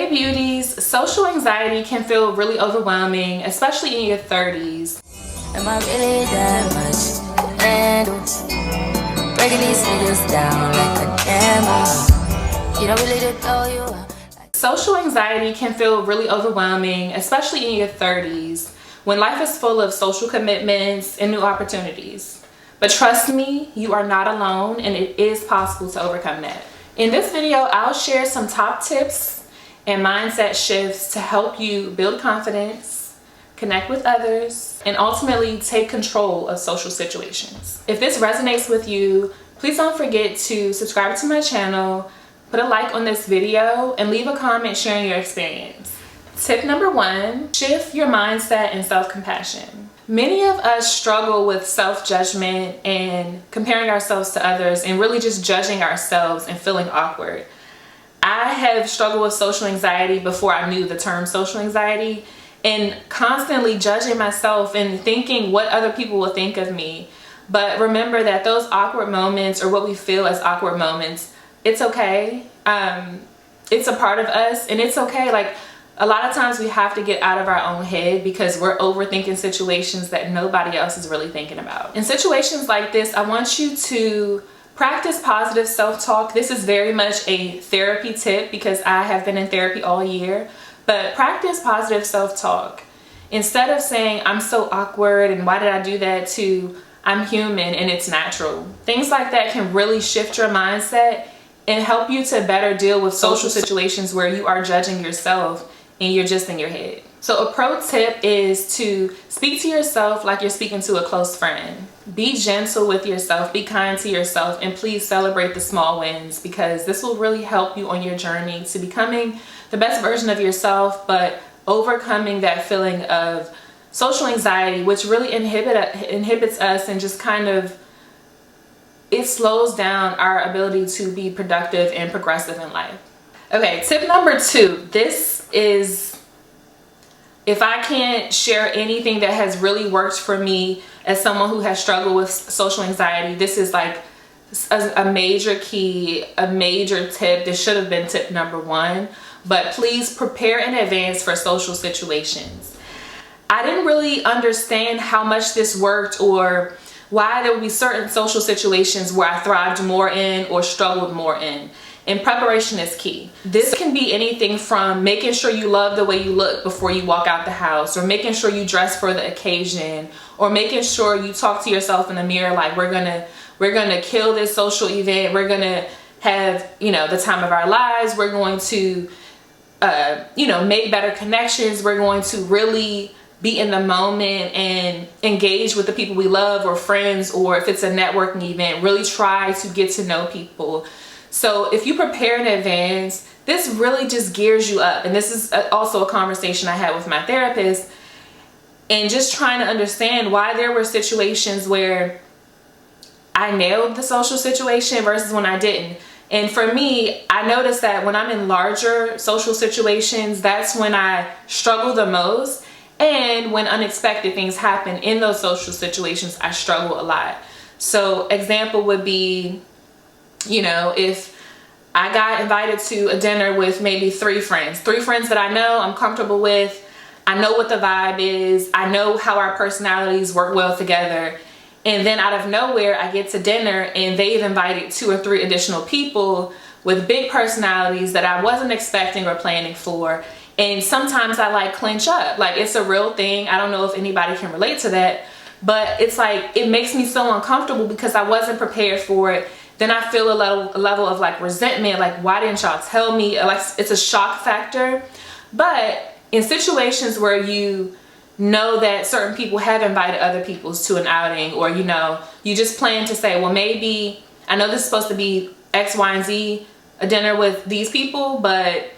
Hey beauties, social anxiety can feel really overwhelming, especially in your 30s. Am I really that much to handle? Breaking these niggas down like a camera. You don't really to throw you up. Social anxiety can feel really overwhelming, especially in your 30s, when life is full of social commitments and new opportunities. But trust me, you are not alone and it is possible to overcome that. In this video, I'll share some top tips and mindset shifts to help you build confidence, connect with others, and ultimately take control of social situations. If this resonates with you, please don't forget to subscribe to my channel, put a like on this video, and leave a comment sharing your experience. Tip number 1, shift your mindset and self-compassion. Many of us struggle with self-judgment and comparing ourselves to others and really just judging ourselves and feeling awkward. I have struggled with social anxiety before I knew the term social anxiety, and constantly judging myself and thinking what other people will think of me. But remember that those awkward moments, or what we feel as awkward moments, it's okay. It's a part of us, and it's okay. Like, a lot of times we have to get out of our own head because we're overthinking situations that nobody else is really thinking about. In situations like this, I want you to practice positive self-talk. This is very much a therapy tip because I have been in therapy all year. But practice positive self-talk. Instead of saying, I'm so awkward and why did I do that, to I'm human and it's natural. Things like that can really shift your mindset and help you to better deal with social situations where you are judging yourself and you're just in your head. So a pro tip is to speak to yourself like you're speaking to a close friend. Be gentle with yourself, be kind to yourself, and please celebrate the small wins because this will really help you on your journey to becoming the best version of yourself, but overcoming that feeling of social anxiety, which really inhibits us and just kind of, it slows down our ability to be productive and progressive in life. Okay, tip number 2. This is, if I can't share anything that has really worked for me as someone who has struggled with social anxiety, this is like a major key, a major tip. This should have been tip number 1, but please prepare in advance for social situations. I didn't really understand how much this worked or why there would be certain social situations where I thrived more in or struggled more in. And preparation is key. This can be anything from making sure you love the way you look before you walk out the house, or making sure you dress for the occasion, or making sure you talk to yourself in the mirror like we're gonna kill this social event, we're gonna have, you know, the time of our lives, we're going to you know, make better connections, we're going to really be in the moment and engage with the people we love or friends, or if it's a networking event, really try to get to know people. So if you prepare in advance, this really just gears you up. And this is also a conversation I had with my therapist, and just trying to understand why there were situations where I nailed the social situation versus when I didn't. And for me, I noticed that when I'm in larger social situations, that's when I struggle the most. And when unexpected things happen in those social situations, I struggle a lot. So example would be, you know, if I got invited to a dinner with maybe 3 friends that I know, I'm comfortable with, I know what the vibe is, I know how our personalities work well together, and then out of nowhere I get to dinner and they've invited 2 or 3 additional people with big personalities that I wasn't expecting or planning for, and sometimes I like clench up. Like, it's a real thing. I don't know if anybody can relate to that, but it's like, it makes me so uncomfortable because I wasn't prepared for it. Then I feel a level of like resentment, like, why didn't y'all tell me? Like, it's a shock factor. But in situations where you know that certain people have invited other people to an outing, or, you know, you just plan to say, well, maybe I know this is supposed to be X, Y, and Z, a dinner with these people, but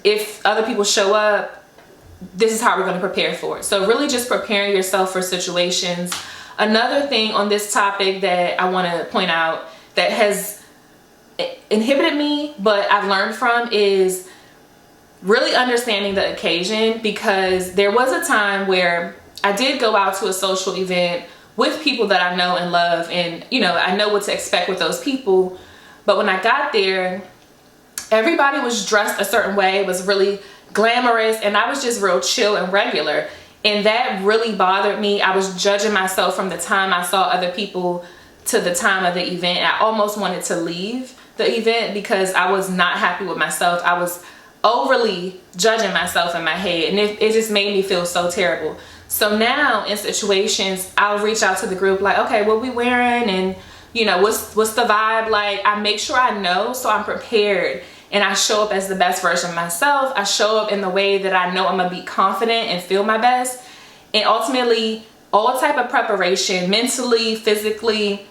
if other people show up, this is how we're going to prepare for it. So really just preparing yourself for situations. Another thing on this topic that I want to point out that has inhibited me, but I've learned from, is really understanding the occasion, because there was a time where I did go out to a social event with people that I know and love, and, you know, I know what to expect with those people. But when I got there, everybody was dressed a certain way. It was really glamorous, and I was just real chill and regular. And that really bothered me. I was judging myself from the time I saw other people to the time of the event. I almost wanted to leave the event because I was not happy with myself. I was overly judging myself in my head, and it just made me feel so terrible. So now in situations, I'll reach out to the group like, okay, what we wearing, and you know, what's the vibe like? I make sure I know, so I'm prepared, and I show up as the best version of myself. I show up in the way that I know I'm gonna be confident and feel my best. And ultimately, all type of preparation, mentally, physically,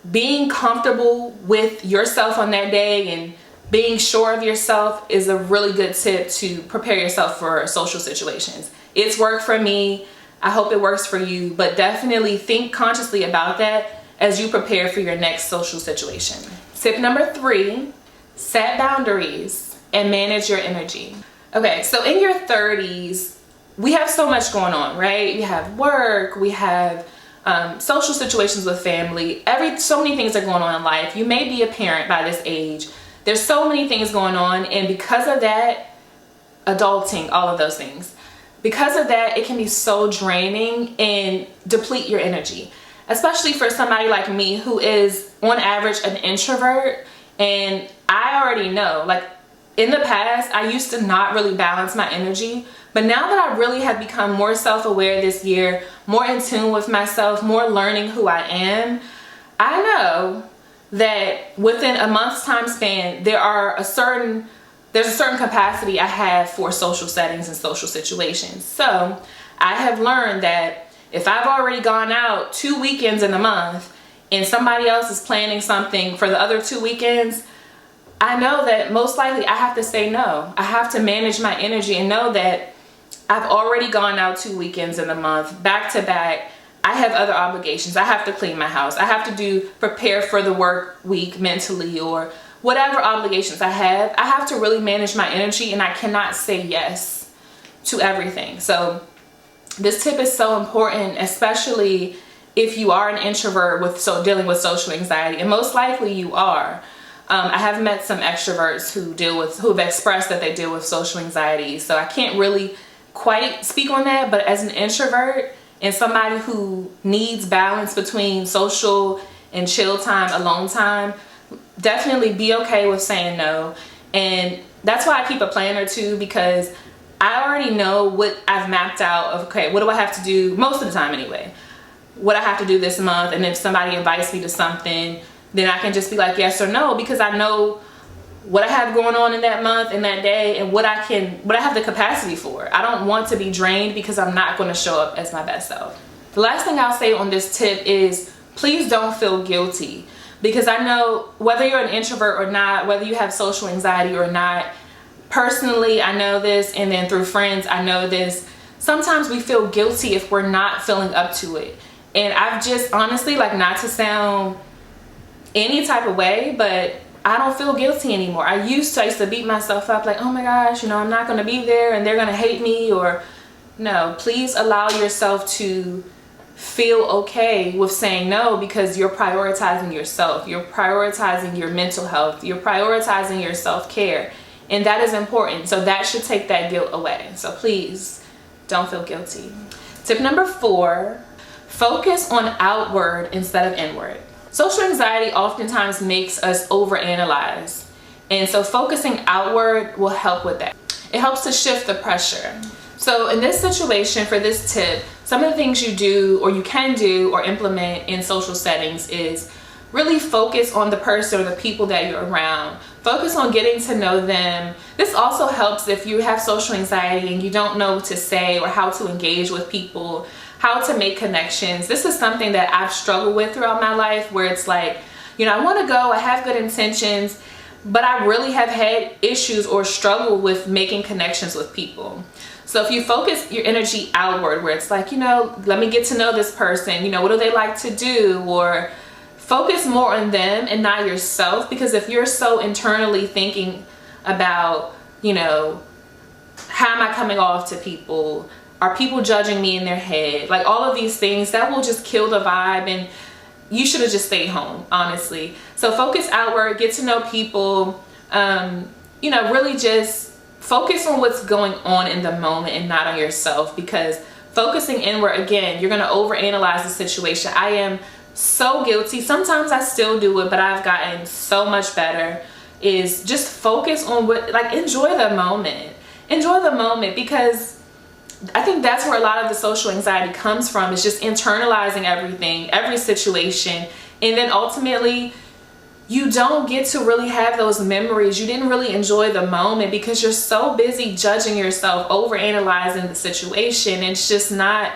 being comfortable with yourself on that day and being sure of yourself is a really good tip to prepare yourself for social situations. It's worked for me. I hope it works for you, but definitely think consciously about that as you prepare for your next social situation. Tip number 3, set boundaries and manage your energy. Okay, so in your 30s, we have so much going on, right? We have work, we have social situations with family, so many things are going on in life. You may be a parent by this age. There's so many things going on, and because of that, adulting, all of those things, because of that, it can be so draining and deplete your energy, especially for somebody like me who is on average an introvert. And I already know, like in the past, I used to not really balance my energy, but now that I really have become more self-aware this year, more in tune with myself, more learning who I am, I know that within a month's time span, there's a certain capacity I have for social settings and social situations. So I have learned that if I've already gone out 2 weekends in a month and somebody else is planning something for the other 2 weekends, I know that most likely I have to say no. I have to manage my energy and know that I've already gone out 2 weekends in a month, back to back. I have other obligations. I have to clean my house. I have to prepare for the work week mentally, or whatever obligations I have to really manage my energy, and I cannot say yes to everything. So this tip is so important, especially if you are an introvert dealing with social anxiety, and most likely you are. I have met some extroverts who have expressed that they deal with social anxiety, so I can't really quite speak on that. But as an introvert and somebody who needs balance between social and chill time, alone time, definitely be okay with saying no. And that's why I keep a planner too, because I already know what I've mapped out of, okay, what do I have to do most of the time anyway, what I have to do this month. And if somebody invites me to something, then I can just be like yes or no, because I know what I have going on in that month and that day, and what I have the capacity for. I don't want to be drained because I'm not going to show up as my best self. The last thing I'll say on this tip is please don't feel guilty, because I know whether you're an introvert or not, whether you have social anxiety or not, personally I know this, and then through friends I know this, sometimes we feel guilty if we're not feeling up to it. And I've just honestly, like, not to sound any type of way, but I don't feel guilty anymore. I used to beat myself up like, oh my gosh, I'm not going to be there and they're going to hate me. Or no, please allow yourself to feel okay with saying no, because you're prioritizing yourself. You're prioritizing your mental health. You're prioritizing your self-care. And that is important. So that should take that guilt away. So please don't feel guilty. Tip number 4, focus on outward instead of inward. Social anxiety oftentimes makes us overanalyze, and so focusing outward will help with that. It helps to shift the pressure. So in this situation, for this tip, some of the things you do or you can do or implement in social settings is really focus on the person or the people that you're around. Focus on getting to know them. This also helps if you have social anxiety and you don't know what to say or how to engage with people, how to make connections. This is something that I've struggled with throughout my life, where it's like, I want to go, I have good intentions, but I really have had issues or struggle with making connections with people. So if you focus your energy outward, where it's like, let me get to know this person, what do they like to do, or focus more on them and not yourself. Because if you're so internally thinking about, how am I coming off to people? Are people judging me in their head? Like all of these things, that will just kill the vibe, and you should have just stayed home, honestly. So focus outward, get to know people, You know, really just focus on what's going on in the moment and not on yourself, because focusing inward, again, you're going to overanalyze the situation. I am so guilty. Sometimes I still do it, but I've gotten so much better. Is just focus on what, like, enjoy the moment. Enjoy the moment, because I think that's where a lot of the social anxiety comes from, is just internalizing everything, every situation. And then ultimately, you don't get to really have those memories. You didn't really enjoy the moment because you're so busy judging yourself, overanalyzing the situation. It's just not,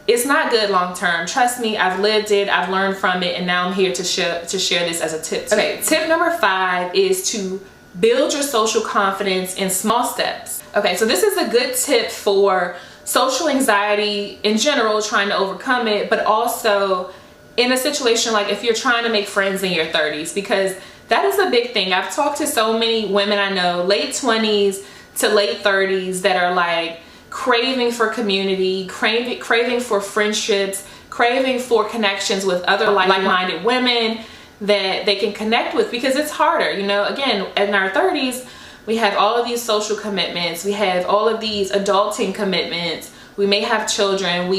it's not good long term. Trust me, I've lived it, I've learned from it, and now I'm here to share this as a tip. Okay, tip number 5 is to build your social confidence in small steps. Okay, so this is a good tip for social anxiety in general, trying to overcome it, but also in a situation like if you're trying to make friends in your 30s, because that is a big thing. I've talked to so many women I know, late 20s to late 30s, that are like craving for community, craving for friendships, craving for connections with other like-minded women that they can connect with, because it's harder. You know, again, in our 30s, we have all of these social commitments, we have all of these adulting commitments, we may have children,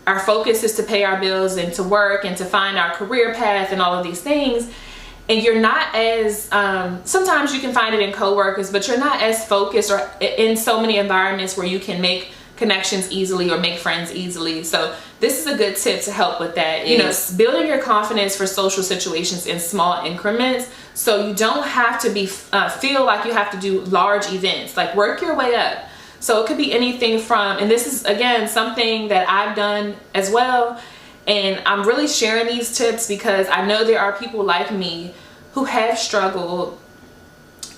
our focus is to pay our bills and to work and to find our career path and all of these things. And you're not as, sometimes you can find it in coworkers, but you're not as focused or in so many environments where you can make connections easily or make friends easily. So this is a good tip to help with that. You know, building your confidence for social situations in small increments, so you don't have to be feel like you have to do large events. Like, work your way up. So it could be anything from, and this is again something that I've done as well, and I'm really sharing these tips because I know there are people like me who have struggled,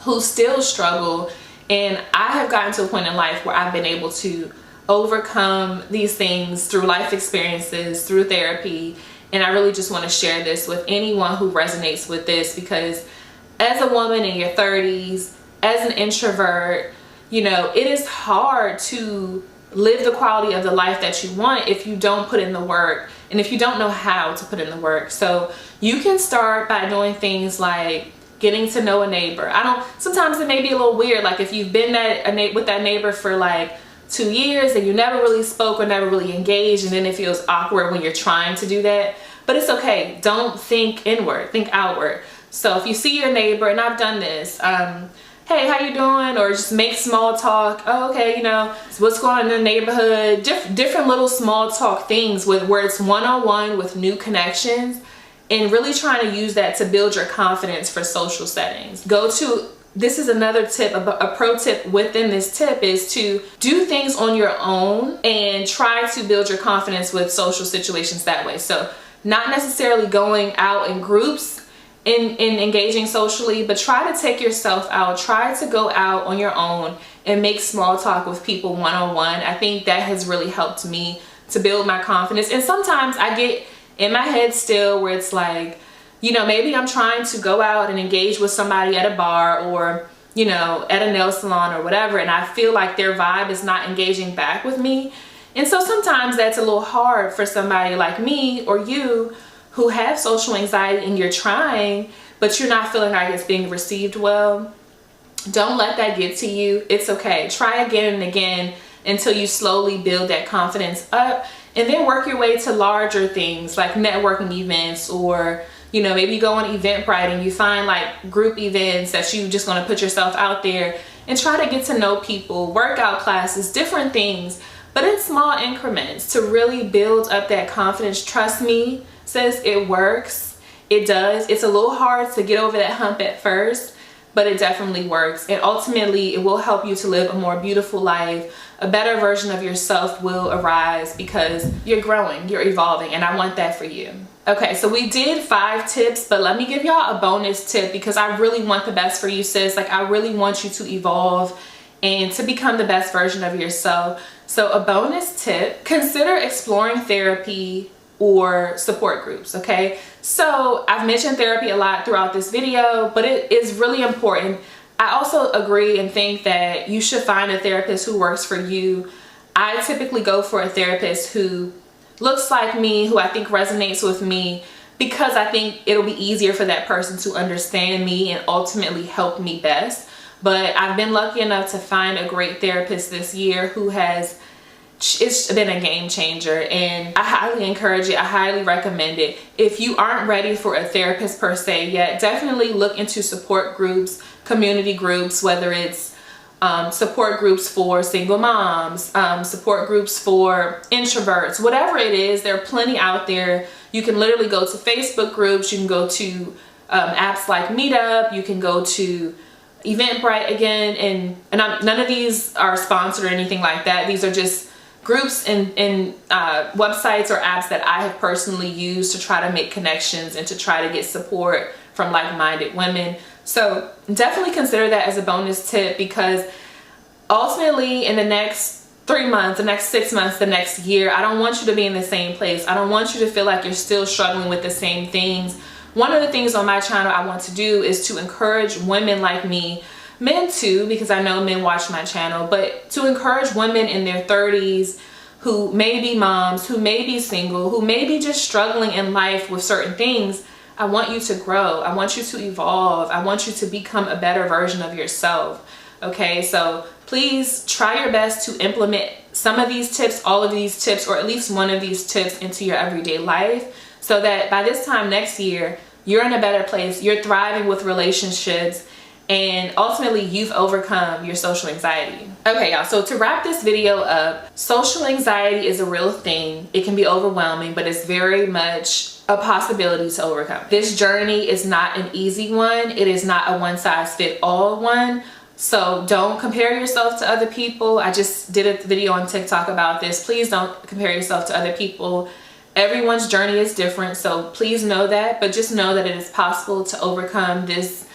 who still struggle, and I have gotten to a point in life where I've been able to overcome these things through life experiences, through therapy. And I really just want to share this with anyone who resonates with this, because as a woman in your 30s, as an introvert, you know, it is hard to live the quality of the life that you want if you don't put in the work and if you don't know how to put in the work. So you can start by doing things like getting to know a neighbor. Sometimes it may be a little weird, like if you've been with that neighbor for like 2 years and you never really spoke or never really engaged, and then it feels awkward when you're trying to do that. But it's okay. Don't think inward, think outward. So if you see your neighbor, and I've done this, hey, how you doing? Or just make small talk. Oh, okay, you know, what's going on in the neighborhood? Different little small talk things where it's one-on-one with new connections, and really trying to use that to build your confidence for social settings. This is another tip, a pro tip within this tip, is to do things on your own and try to build your confidence with social situations that way. So not necessarily going out in groups in engaging socially, but try to take yourself out, try to go out on your own and make small talk with people one-on-one. I think that has really helped me to build my confidence. And sometimes I get in my head still where it's like, you know, maybe I'm trying to go out and engage with somebody at a bar or, you know, at a nail salon or whatever, and I feel like their vibe is not engaging back with me. And so sometimes that's a little hard for somebody like me or you who have social anxiety, and you're trying, but you're not feeling like it's being received well. Don't let that get to you. It's okay. Try again and again until you slowly build that confidence up, and then work your way to larger things like networking events, or, you know, maybe you go on Eventbrite and you find like group events that you just want to put yourself out there and try to get to know people, workout classes, different things, but in small increments to really build up that confidence. Trust me, sis, it works. It does. It's a little hard to get over that hump at first, but it definitely works. And ultimately, it will help you to live a more beautiful life. A better version of yourself will arise because you're growing, you're evolving, and I want that for you. Okay, so we did 5 tips, but let me give y'all a bonus tip because I really want the best for you, sis. Like, I really want you to evolve and to become the best version of yourself. So a bonus tip, consider exploring therapy or support groups, okay? So I've mentioned therapy a lot throughout this video, but it is really important. I also agree and think that you should find a therapist who works for you. I typically go for a therapist who looks like me, who I think resonates with me, because I think it'll be easier for that person to understand me and ultimately help me best. But I've been lucky enough to find a great therapist this year who has, it's been a game changer, and I highly encourage it. I highly recommend it. If you aren't ready for a therapist per se yet, definitely look into support groups, community groups, whether it's support groups for single moms, support groups for introverts, whatever it is. There are plenty out there. You can literally go to Facebook groups, you can go to apps like Meetup, you can go to Eventbrite again, and none of these are sponsored or anything like that. These are just groups and websites or apps that I have personally used to try to make connections and to try to get support from like-minded women. So definitely consider that as a bonus tip, because ultimately in the next 3 months, the next 6 months, the next year, I don't want you to be in the same place. I don't want you to feel like you're still struggling with the same things. One of the things on my channel I want to do is to encourage women like me, men too, because I know men watch my channel, but to encourage women in their 30s who may be moms, who may be single, who may be just struggling in life with certain things. I want you to grow. I want you to evolve. I want you to become a better version of yourself. Okay, so please try your best to implement some of these tips, all of these tips, or at least one of these tips into your everyday life, so that by this time next year, you're in a better place, you're thriving with relationships, and ultimately you've overcome your social anxiety. Okay, y'all, so to wrap this video up, social anxiety is a real thing. It can be overwhelming, but it's very much a possibility to overcome. This journey is not an easy one. It is not a one-size-fits-all one. So don't compare yourself to other people. I just did a video on TikTok about this. Please don't compare yourself to other people. Everyone's journey is different, so please know that, but just know that it is possible to overcome this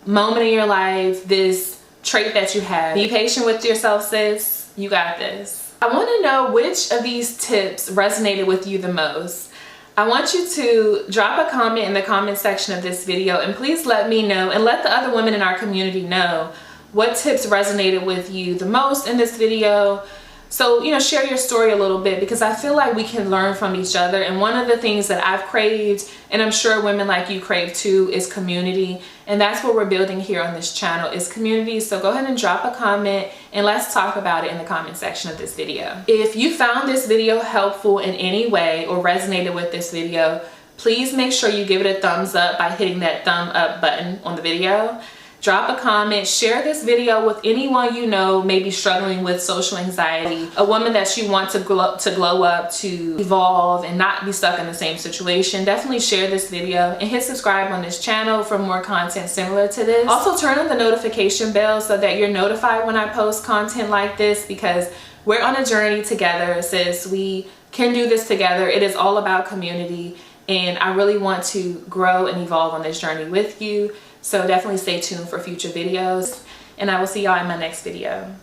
moment in your life, this trait that you have. Be patient with yourself, sis. You got this. I want to know which of these tips resonated with you the most. I want you to drop a comment in the comment section of this video, and please let me know and let the other women in our community know what tips resonated with you the most in this video. So, you know, share your story a little bit, because I feel like we can learn from each other. And one of the things that I've craved, and I'm sure women like you crave too, is community. And that's what we're building here on this channel, is community. So go ahead and drop a comment and let's talk about it in the comment section of this video. If you found this video helpful in any way or resonated with this video, please make sure you give it a thumbs up by hitting that thumb up button on the video. Drop a comment, share this video with anyone you know may be struggling with social anxiety, a woman that you want to glow up, to evolve and not be stuck in the same situation. Definitely share this video and hit subscribe on this channel for more content similar to this. Also turn on the notification bell so that you're notified when I post content like this, because we're on a journey together, sis. We can do this together. It is all about community, and I really want to grow and evolve on this journey with you. So definitely stay tuned for future videos, and I will see y'all in my next video.